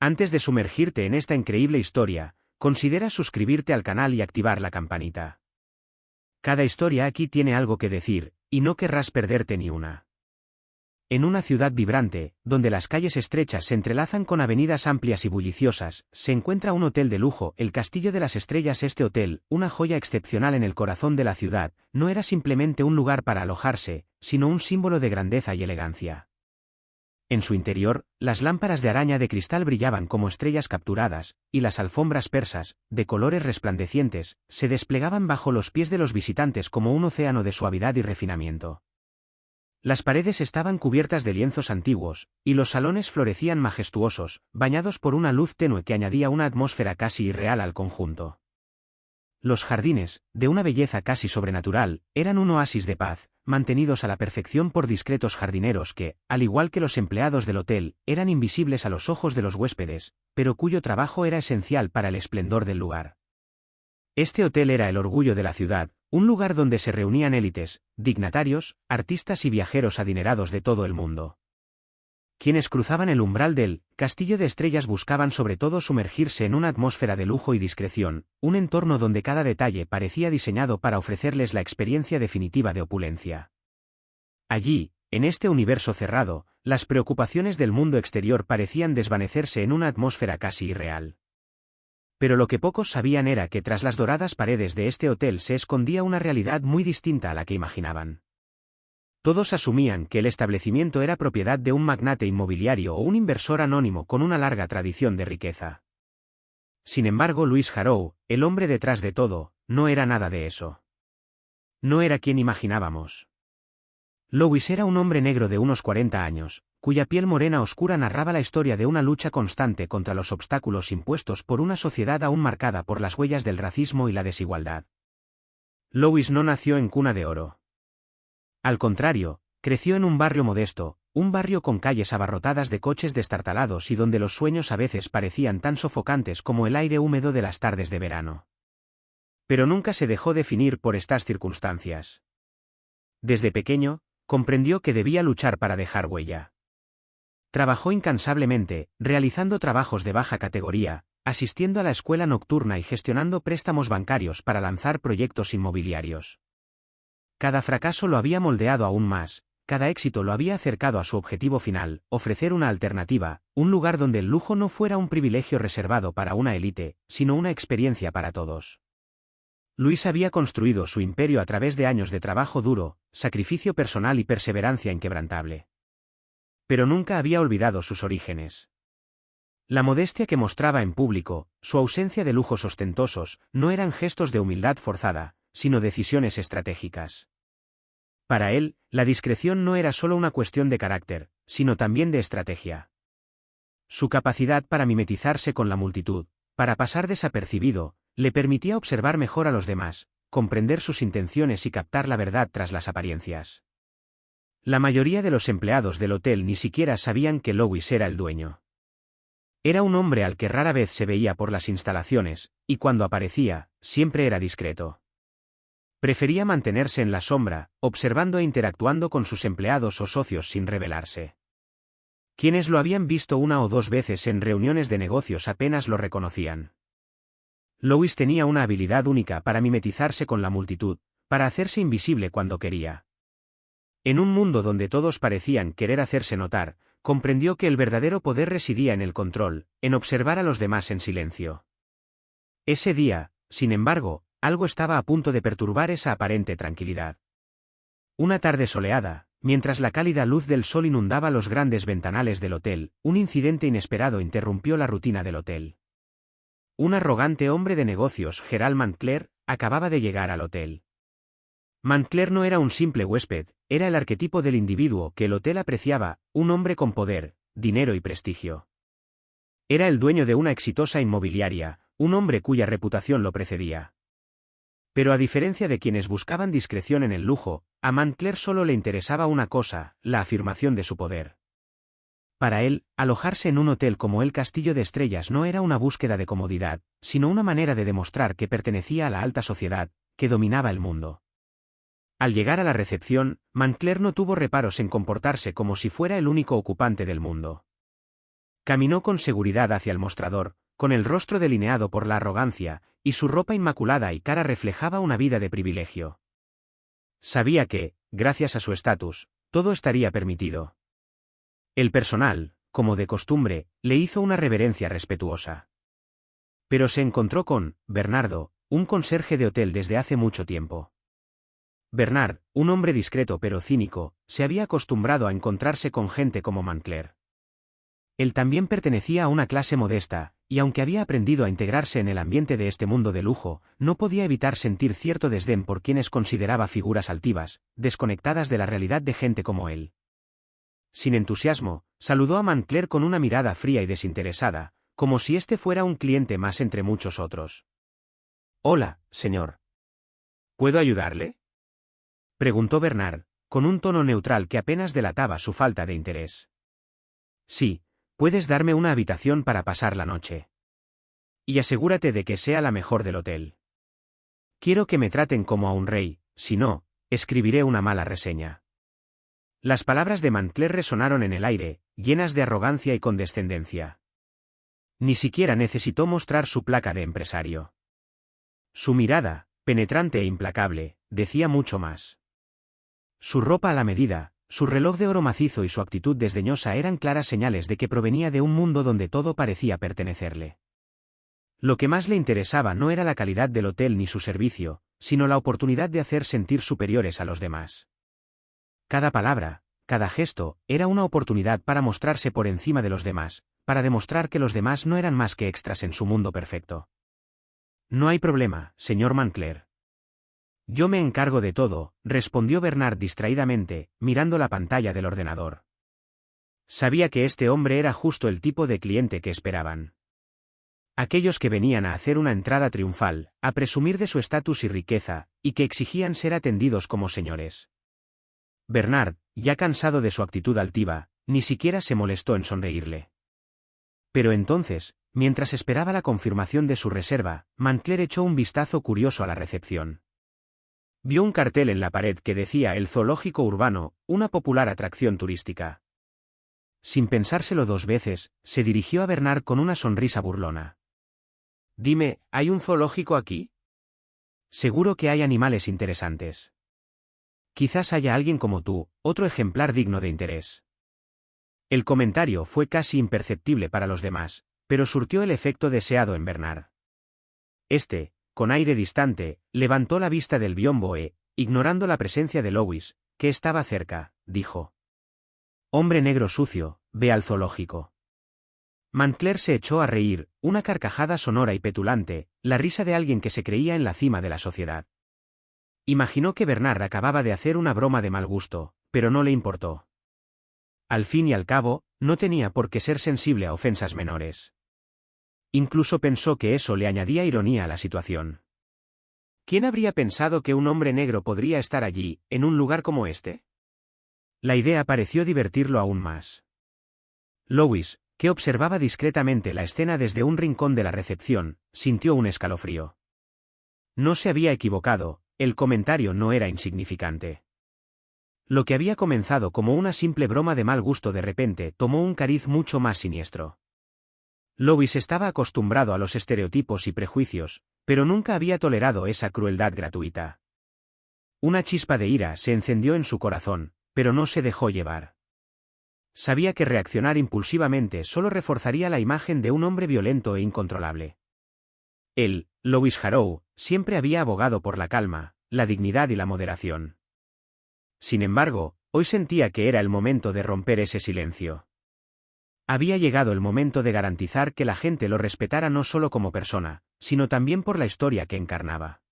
Antes de sumergirte en esta increíble historia, considera suscribirte al canal y activar la campanita. Cada historia aquí tiene algo que decir, y no querrás perderte ni una. En una ciudad vibrante, donde las calles estrechas se entrelazan con avenidas amplias y bulliciosas, se encuentra un hotel de lujo, el Castillo de las Estrellas. Este hotel, una joya excepcional en el corazón de la ciudad, no era simplemente un lugar para alojarse, sino un símbolo de grandeza y elegancia. En su interior, las lámparas de araña de cristal brillaban como estrellas capturadas, y las alfombras persas, de colores resplandecientes, se desplegaban bajo los pies de los visitantes como un océano de suavidad y refinamiento. Las paredes estaban cubiertas de lienzos antiguos, y los salones florecían majestuosos, bañados por una luz tenue que añadía una atmósfera casi irreal al conjunto. Los jardines, de una belleza casi sobrenatural, eran un oasis de paz, mantenidos a la perfección por discretos jardineros que, al igual que los empleados del hotel, eran invisibles a los ojos de los huéspedes, pero cuyo trabajo era esencial para el esplendor del lugar. Este hotel era el orgullo de la ciudad, un lugar donde se reunían élites, dignatarios, artistas y viajeros adinerados de todo el mundo. Quienes cruzaban el umbral del Castillo de Estrellas buscaban sobre todo sumergirse en una atmósfera de lujo y discreción, un entorno donde cada detalle parecía diseñado para ofrecerles la experiencia definitiva de opulencia. Allí, en este universo cerrado, las preocupaciones del mundo exterior parecían desvanecerse en una atmósfera casi irreal. Pero lo que pocos sabían era que tras las doradas paredes de este hotel se escondía una realidad muy distinta a la que imaginaban. Todos asumían que el establecimiento era propiedad de un magnate inmobiliario o un inversor anónimo con una larga tradición de riqueza. Sin embargo, Louis Harrow, el hombre detrás de todo, no era nada de eso. No era quien imaginábamos. Louis era un hombre negro de unos 40 años, cuya piel morena oscura narraba la historia de una lucha constante contra los obstáculos impuestos por una sociedad aún marcada por las huellas del racismo y la desigualdad. Louis no nació en cuna de oro. Al contrario, creció en un barrio modesto, un barrio con calles abarrotadas de coches destartalados y donde los sueños a veces parecían tan sofocantes como el aire húmedo de las tardes de verano. Pero nunca se dejó definir por estas circunstancias. Desde pequeño, comprendió que debía luchar para dejar huella. Trabajó incansablemente, realizando trabajos de baja categoría, asistiendo a la escuela nocturna y gestionando préstamos bancarios para lanzar proyectos inmobiliarios. Cada fracaso lo había moldeado aún más, cada éxito lo había acercado a su objetivo final, ofrecer una alternativa, un lugar donde el lujo no fuera un privilegio reservado para una élite, sino una experiencia para todos. Louis había construido su imperio a través de años de trabajo duro, sacrificio personal y perseverancia inquebrantable. Pero nunca había olvidado sus orígenes. La modestia que mostraba en público, su ausencia de lujos ostentosos, no eran gestos de humildad forzada, sino decisiones estratégicas. Para él, la discreción no era solo una cuestión de carácter, sino también de estrategia. Su capacidad para mimetizarse con la multitud, para pasar desapercibido, le permitía observar mejor a los demás, comprender sus intenciones y captar la verdad tras las apariencias. La mayoría de los empleados del hotel ni siquiera sabían que Louis era el dueño. Era un hombre al que rara vez se veía por las instalaciones, y cuando aparecía, siempre era discreto. Prefería mantenerse en la sombra, observando e interactuando con sus empleados o socios sin revelarse. Quienes lo habían visto una o dos veces en reuniones de negocios apenas lo reconocían. Louis tenía una habilidad única para mimetizarse con la multitud, para hacerse invisible cuando quería. En un mundo donde todos parecían querer hacerse notar, comprendió que el verdadero poder residía en el control, en observar a los demás en silencio. Ese día, sin embargo, algo estaba a punto de perturbar esa aparente tranquilidad. Una tarde soleada, mientras la cálida luz del sol inundaba los grandes ventanales del hotel, un incidente inesperado interrumpió la rutina del hotel. Un arrogante hombre de negocios, Gerald Montclair, acababa de llegar al hotel. Montclair no era un simple huésped, era el arquetipo del individuo que el hotel apreciaba, un hombre con poder, dinero y prestigio. Era el dueño de una exitosa inmobiliaria, un hombre cuya reputación lo precedía. Pero a diferencia de quienes buscaban discreción en el lujo, a Montclair solo le interesaba una cosa, la afirmación de su poder. Para él, alojarse en un hotel como el Castillo de Estrellas no era una búsqueda de comodidad, sino una manera de demostrar que pertenecía a la alta sociedad, que dominaba el mundo. Al llegar a la recepción, Montclair no tuvo reparos en comportarse como si fuera el único ocupante del mundo. Caminó con seguridad hacia el mostrador, con el rostro delineado por la arrogancia, y su ropa inmaculada y cara reflejaba una vida de privilegio. Sabía que, gracias a su estatus, todo estaría permitido. El personal, como de costumbre, le hizo una reverencia respetuosa. Pero se encontró con Bernardo, un conserje de hotel desde hace mucho tiempo. Bernard, un hombre discreto pero cínico, se había acostumbrado a encontrarse con gente como Montclair. Él también pertenecía a una clase modesta, y aunque había aprendido a integrarse en el ambiente de este mundo de lujo, no podía evitar sentir cierto desdén por quienes consideraba figuras altivas, desconectadas de la realidad de gente como él. Sin entusiasmo, saludó a Montclair con una mirada fría y desinteresada, como si este fuera un cliente más entre muchos otros. «Hola, señor. ¿Puedo ayudarle?», preguntó Bernard, con un tono neutral que apenas delataba su falta de interés. «Sí, puedes darme una habitación para pasar la noche. Y asegúrate de que sea la mejor del hotel. Quiero que me traten como a un rey, si no, escribiré una mala reseña». Las palabras de Montclair resonaron en el aire, llenas de arrogancia y condescendencia. Ni siquiera necesitó mostrar su placa de empresario. Su mirada, penetrante e implacable, decía mucho más. Su ropa a la medida, su reloj de oro macizo y su actitud desdeñosa eran claras señales de que provenía de un mundo donde todo parecía pertenecerle. Lo que más le interesaba no era la calidad del hotel ni su servicio, sino la oportunidad de hacer sentir superiores a los demás. Cada palabra, cada gesto, era una oportunidad para mostrarse por encima de los demás, para demostrar que los demás no eran más que extras en su mundo perfecto. «No hay problema, señor Montclair. Yo me encargo de todo», respondió Bernard distraídamente, mirando la pantalla del ordenador. Sabía que este hombre era justo el tipo de cliente que esperaban. Aquellos que venían a hacer una entrada triunfal, a presumir de su estatus y riqueza, y que exigían ser atendidos como señores. Bernard, ya cansado de su actitud altiva, ni siquiera se molestó en sonreírle. Pero entonces, mientras esperaba la confirmación de su reserva, Montclair echó un vistazo curioso a la recepción. Vio un cartel en la pared que decía «El Zoológico Urbano, una popular atracción turística». Sin pensárselo dos veces, se dirigió a Bernard con una sonrisa burlona. «Dime, ¿hay un zoológico aquí? Seguro que hay animales interesantes. Quizás haya alguien como tú, otro ejemplar digno de interés». El comentario fue casi imperceptible para los demás, pero surtió el efecto deseado en Bernard. Este, con aire distante, levantó la vista del biombo e, ignorando la presencia de Louis, que estaba cerca, dijo: «Hombre negro sucio, ve al zoológico». Montclair se echó a reír, una carcajada sonora y petulante, la risa de alguien que se creía en la cima de la sociedad. Imaginó que Bernard acababa de hacer una broma de mal gusto, pero no le importó. Al fin y al cabo, no tenía por qué ser sensible a ofensas menores. Incluso pensó que eso le añadía ironía a la situación. ¿Quién habría pensado que un hombre negro podría estar allí, en un lugar como este? La idea pareció divertirlo aún más. Louis, que observaba discretamente la escena desde un rincón de la recepción, sintió un escalofrío. No se había equivocado, el comentario no era insignificante. Lo que había comenzado como una simple broma de mal gusto de repente tomó un cariz mucho más siniestro. Louis estaba acostumbrado a los estereotipos y prejuicios, pero nunca había tolerado esa crueldad gratuita. Una chispa de ira se encendió en su corazón, pero no se dejó llevar. Sabía que reaccionar impulsivamente solo reforzaría la imagen de un hombre violento e incontrolable. Él, Louis Harrow, siempre había abogado por la calma, la dignidad y la moderación. Sin embargo, hoy sentía que era el momento de romper ese silencio. Había llegado el momento de garantizar que la gente lo respetara no solo como persona, sino también por la historia que encarnaba.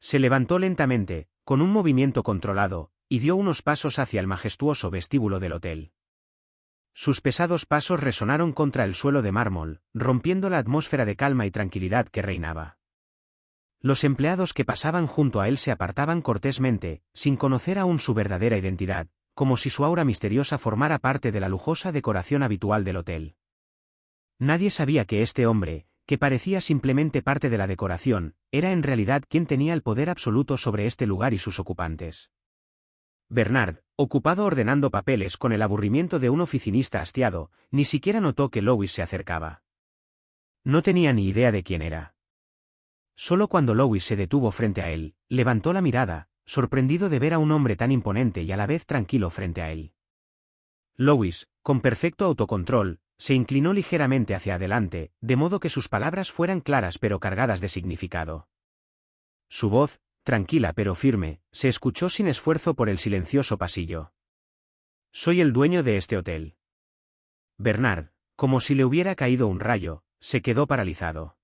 Se levantó lentamente, con un movimiento controlado, y dio unos pasos hacia el majestuoso vestíbulo del hotel. Sus pesados pasos resonaron contra el suelo de mármol, rompiendo la atmósfera de calma y tranquilidad que reinaba. Los empleados que pasaban junto a él se apartaban cortésmente, sin conocer aún su verdadera identidad, como si su aura misteriosa formara parte de la lujosa decoración habitual del hotel. Nadie sabía que este hombre, que parecía simplemente parte de la decoración, era en realidad quien tenía el poder absoluto sobre este lugar y sus ocupantes. Bernard, ocupado ordenando papeles con el aburrimiento de un oficinista hastiado, ni siquiera notó que Louis se acercaba. No tenía ni idea de quién era. Solo cuando Louis se detuvo frente a él, levantó la mirada, sorprendido de ver a un hombre tan imponente y a la vez tranquilo frente a él. Louis, con perfecto autocontrol, se inclinó ligeramente hacia adelante, de modo que sus palabras fueran claras pero cargadas de significado. Su voz, tranquila pero firme, se escuchó sin esfuerzo por el silencioso pasillo. «Soy el dueño de este hotel». Bernard, como si le hubiera caído un rayo, se quedó paralizado.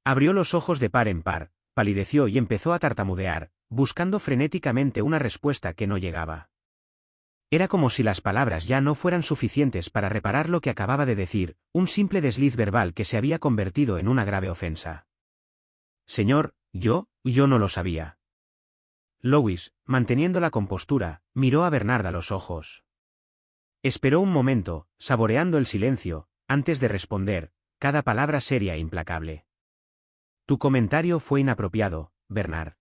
Abrió los ojos de par en par, palideció y empezó a tartamudear, buscando frenéticamente una respuesta que no llegaba. Era como si las palabras ya no fueran suficientes para reparar lo que acababa de decir, un simple desliz verbal que se había convertido en una grave ofensa. «Señor, yo no lo sabía». Louis, manteniendo la compostura, miró a Bernard a los ojos. Esperó un momento, saboreando el silencio, antes de responder, cada palabra seria e implacable. «Tu comentario fue inapropiado, Bernard.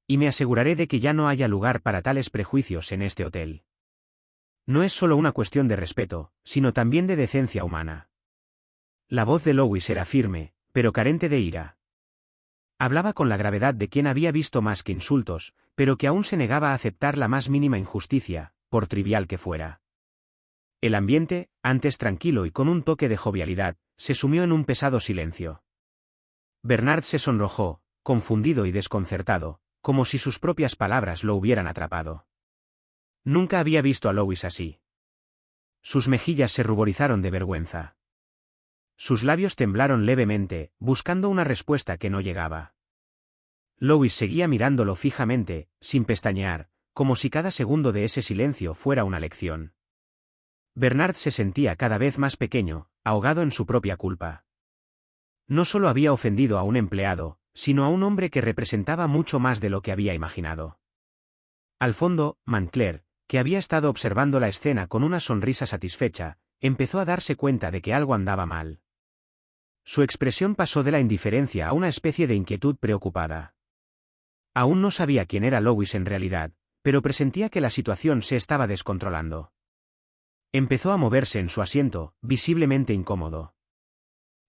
Y me aseguraré de que ya no haya lugar para tales prejuicios en este hotel. No es solo una cuestión de respeto, sino también de decencia humana». La voz de Louis era firme, pero carente de ira. Hablaba con la gravedad de quien había visto más que insultos, pero que aún se negaba a aceptar la más mínima injusticia, por trivial que fuera. El ambiente, antes tranquilo y con un toque de jovialidad, se sumió en un pesado silencio. Bernard se sonrojó, confundido y desconcertado, como si sus propias palabras lo hubieran atrapado. Nunca había visto a Louis así. Sus mejillas se ruborizaron de vergüenza. Sus labios temblaron levemente, buscando una respuesta que no llegaba. Louis seguía mirándolo fijamente, sin pestañear, como si cada segundo de ese silencio fuera una lección. Bernard se sentía cada vez más pequeño, ahogado en su propia culpa. No solo había ofendido a un empleado, sino a un hombre que representaba mucho más de lo que había imaginado. Al fondo, Montclair, que había estado observando la escena con una sonrisa satisfecha, empezó a darse cuenta de que algo andaba mal. Su expresión pasó de la indiferencia a una especie de inquietud preocupada. Aún no sabía quién era Louis en realidad, pero presentía que la situación se estaba descontrolando. Empezó a moverse en su asiento, visiblemente incómodo.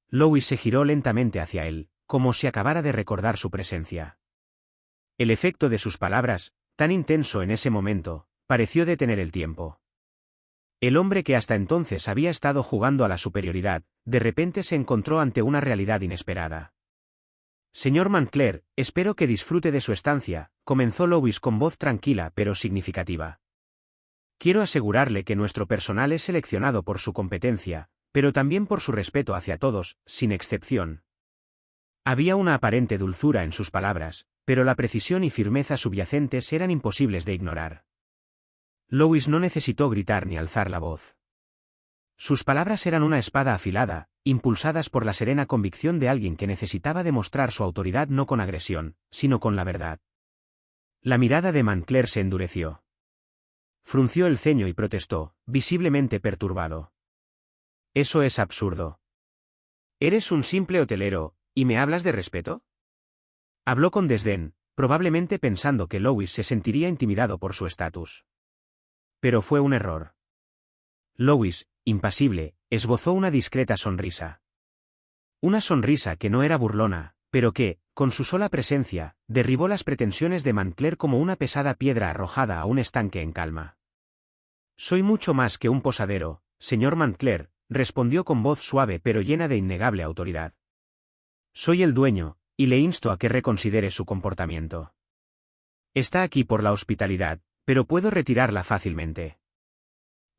Louis se giró lentamente hacia él, como si acabara de recordar su presencia. El efecto de sus palabras, tan intenso en ese momento, pareció detener el tiempo. El hombre que hasta entonces había estado jugando a la superioridad, de repente se encontró ante una realidad inesperada. «Señor Montclair, espero que disfrute de su estancia», comenzó Louis con voz tranquila pero significativa. «Quiero asegurarle que nuestro personal es seleccionado por su competencia, pero también por su respeto hacia todos, sin excepción». Había una aparente dulzura en sus palabras, pero la precisión y firmeza subyacentes eran imposibles de ignorar. Louis no necesitó gritar ni alzar la voz. Sus palabras eran una espada afilada, impulsadas por la serena convicción de alguien que necesitaba demostrar su autoridad no con agresión, sino con la verdad. La mirada de Montclair se endureció. Frunció el ceño y protestó, visiblemente perturbado. «Eso es absurdo. Eres un simple hotelero, ¿y me hablas de respeto?». Habló con desdén, probablemente pensando que Louis se sentiría intimidado por su estatus. Pero fue un error. Louis, impasible, esbozó una discreta sonrisa. Una sonrisa que no era burlona, pero que, con su sola presencia, derribó las pretensiones de Montclair como una pesada piedra arrojada a un estanque en calma. «Soy mucho más que un posadero, señor Montclair», respondió con voz suave pero llena de innegable autoridad. «Soy el dueño, y le insto a que reconsidere su comportamiento. Está aquí por la hospitalidad, pero puedo retirarla fácilmente».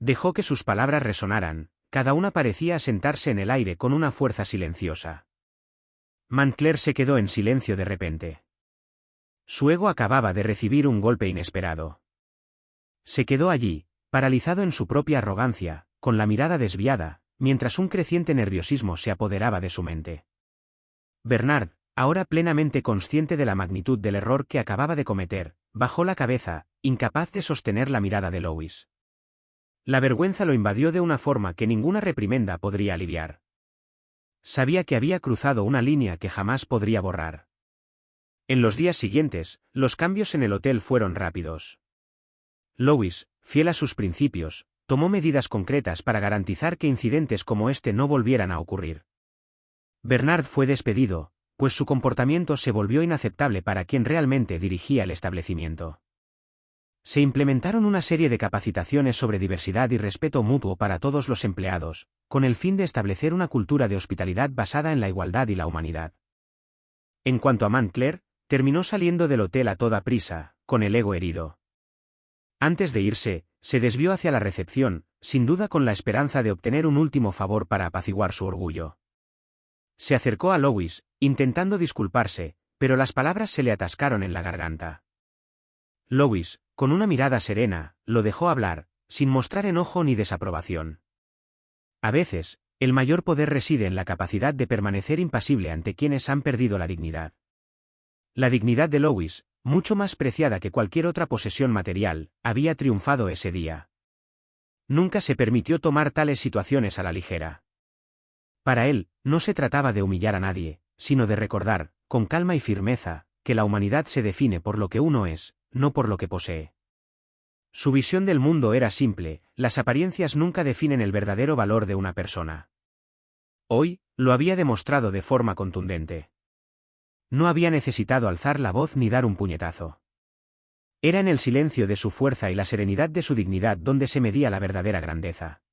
Dejó que sus palabras resonaran, cada una parecía asentarse en el aire con una fuerza silenciosa. Montclair se quedó en silencio de repente. Su ego acababa de recibir un golpe inesperado. Se quedó allí, paralizado en su propia arrogancia, con la mirada desviada, mientras un creciente nerviosismo se apoderaba de su mente. Bernard, ahora plenamente consciente de la magnitud del error que acababa de cometer, bajó la cabeza, incapaz de sostener la mirada de Louis. La vergüenza lo invadió de una forma que ninguna reprimenda podría aliviar. Sabía que había cruzado una línea que jamás podría borrar. En los días siguientes, los cambios en el hotel fueron rápidos. Lois, fiel a sus principios, tomó medidas concretas para garantizar que incidentes como este no volvieran a ocurrir. Bernard fue despedido, pues su comportamiento se volvió inaceptable para quien realmente dirigía el establecimiento. Se implementaron una serie de capacitaciones sobre diversidad y respeto mutuo para todos los empleados, con el fin de establecer una cultura de hospitalidad basada en la igualdad y la humanidad. En cuanto a Mantler, terminó saliendo del hotel a toda prisa, con el ego herido. Antes de irse, se desvió hacia la recepción, sin duda con la esperanza de obtener un último favor para apaciguar su orgullo. Se acercó a Lois, intentando disculparse, pero las palabras se le atascaron en la garganta. Lois, con una mirada serena, lo dejó hablar, sin mostrar enojo ni desaprobación. A veces, el mayor poder reside en la capacidad de permanecer impasible ante quienes han perdido la dignidad. La dignidad de Lois, mucho más preciada que cualquier otra posesión material, había triunfado ese día. Nunca se permitió tomar tales situaciones a la ligera. Para él, no se trataba de humillar a nadie, sino de recordar, con calma y firmeza, que la humanidad se define por lo que uno es, no por lo que posee. Su visión del mundo era simple, las apariencias nunca definen el verdadero valor de una persona. Hoy, lo había demostrado de forma contundente. No había necesitado alzar la voz ni dar un puñetazo. Era en el silencio de su fuerza y la serenidad de su dignidad donde se medía la verdadera grandeza.